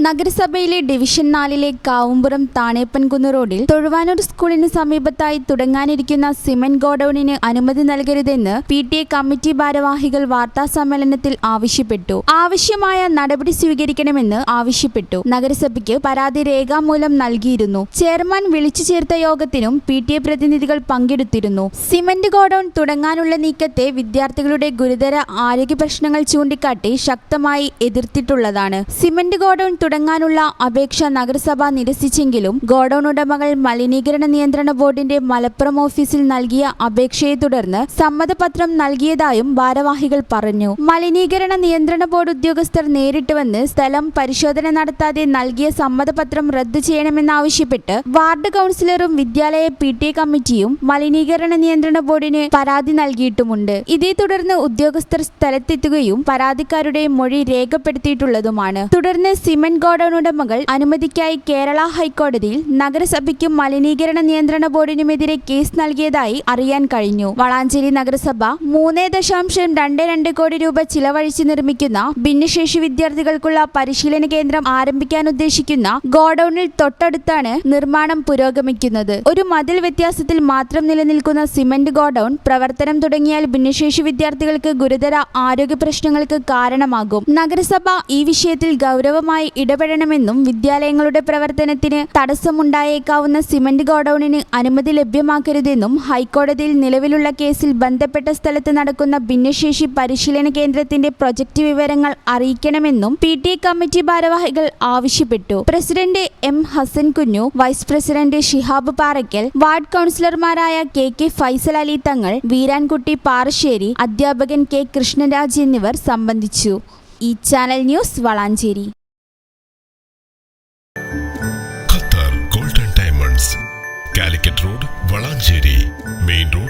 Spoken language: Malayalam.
നഗരസഭയിലെ ഡിവിഷൻ 4-ലെ കാവുംപുറം താണേപ്പൻകുന്ന് റോഡിൽ തൊഴുവാനൂർ സ്കൂളിന് സമീപത്തായി തുടങ്ങാനിരിക്കുന്ന സിമന്റ് ഗോഡൌണിന് അനുമതി നൽകരുതെന്ന് PTA കമ്മിറ്റി ഭാരവാഹികൾ വാർത്താസമ്മേളനത്തിൽ ആവശ്യപ്പെട്ടു. ആവശ്യമായ നടപടി സ്വീകരിക്കണമെന്ന് ആവശ്യപ്പെട്ടു. നഗരസഭയ്ക്ക് പരാതി രേഖാമൂലം നൽകിയിരുന്നു. ചെയർമാൻ വിളിച്ചു ചേർത്ത യോഗത്തിനും PTA പ്രതിനിധികൾ പങ്കെടുത്തിരുന്നു. സിമന്റ് ഗോഡൌൺ തുടങ്ങാനുള്ള നീക്കത്തെ വിദ്യാർത്ഥികളുടെ ഗുരുതര ആരോഗ്യ പ്രശ്നങ്ങൾ ചൂണ്ടിക്കാട്ടി ശക്തമായി എതിർത്തിട്ടുള്ളതാണ്. സിമന്റ് ഗോഡൌൺ തുടങ്ങാനുള്ള അപേക്ഷ നഗരസഭ നിരസിച്ചെങ്കിലും ഗോഡൌൺ ഉടമകൾ മലിനീകരണ നിയന്ത്രണ ബോർഡിന്റെ മലപ്പുറം ഓഫീസിൽ നൽകിയ അപേക്ഷയെ തുടർന്ന് സമ്മതപത്രം നൽകിയതായും ഭാരവാഹികൾ പറഞ്ഞു. മലിനീകരണ നിയന്ത്രണ ബോർഡ് ഉദ്യോഗസ്ഥർ നേരിട്ട് വന്ന് സ്ഥലം പരിശോധന നടത്താതെ നൽകിയ സമ്മതപത്രം റദ്ദു ചെയ്യണമെന്നാവശ്യപ്പെട്ട് വാർഡ് കൗൺസിലറും വിദ്യാലയ PTA കമ്മിറ്റിയും മലിനീകരണ നിയന്ത്രണ ബോർഡിന് പരാതി നൽകിയിട്ടുമുണ്ട്. ഇതേ തുടർന്ന് ഉദ്യോഗസ്ഥർ സ്ഥലത്തെത്തുകയും പരാതിക്കാരുടെ മൊഴി രേഖപ്പെടുത്തിയിട്ടുള്ളതുമാണ്. തുടർന്ന് സിമന്റ് ഗോഡൌൺ ഉടമകൾ അനുമതിക്കായി കേരള ഹൈക്കോടതിയിൽ നഗരസഭയ്ക്കും മലിനീകരണ നിയന്ത്രണ ബോർഡിനുമെതിരെ കേസ് നൽകിയതായി അറിയാൻ കഴിഞ്ഞു. വളാഞ്ചേരി നഗരസഭ 3.22 കോടി രൂപ ചിലവഴിച്ച് നിർമ്മിക്കുന്ന ഭിന്നശേഷി വിദ്യാർത്ഥികൾക്കുള്ള പരിശീലന കേന്ദ്രം ആരംഭിക്കാൻ ഉദ്ദേശിക്കുന്ന ഗോഡൌണിൽ തൊട്ടടുത്താണ് നിർമ്മാണം പുരോഗമിക്കുന്നത്. ഒരു മതിൽ വ്യത്യാസത്തിൽ മാത്രം നിലനിൽക്കുന്ന സിമന്റ് ഗോഡൌൺ പ്രവർത്തനം തുടങ്ങിയാൽ ഭിന്നശേഷി വിദ്യാർത്ഥികൾക്ക് ഗുരുതര ആരോഗ്യ പ്രശ്നങ്ങൾക്ക് കാരണമാകും. നഗരസഭ ഈ വിഷയത്തിൽ ഗൗരവമായി ഇടപെടണമെന്നും വിദ്യാലയങ്ങളുടെ പ്രവർത്തനത്തിന് തടസ്സമുണ്ടായേക്കാവുന്ന സിമന്റ് ഗോഡൌണിന് അനുമതി ലഭ്യമാക്കരുതെന്നും ഹൈക്കോടതിയിൽ നിലവിലുള്ള കേസിൽ ബന്ധപ്പെട്ട സ്ഥലത്ത് നടക്കുന്ന ഭിന്നശേഷി പരിശീലന കേന്ദ്രത്തിന്റെ പ്രൊജക്ട് വിവരങ്ങൾ അറിയിക്കണമെന്നും PTA കമ്മിറ്റി ഭാരവാഹികൾ ആവശ്യപ്പെട്ടു. President M. Hasan Kunju, vice president Shihab Parakkal, ward കൗൺസിലർമാരായ KK ഫൈസൽ അലി തങ്ങൾ, വീരാൻകുട്ടി പാറശ്ശേരി, അധ്യാപകൻ K. കൃഷ്ണരാജ് എന്നിവർ സംബന്ധിച്ചു. ഈ channel news Valanchery. Calicut road Valanchery main road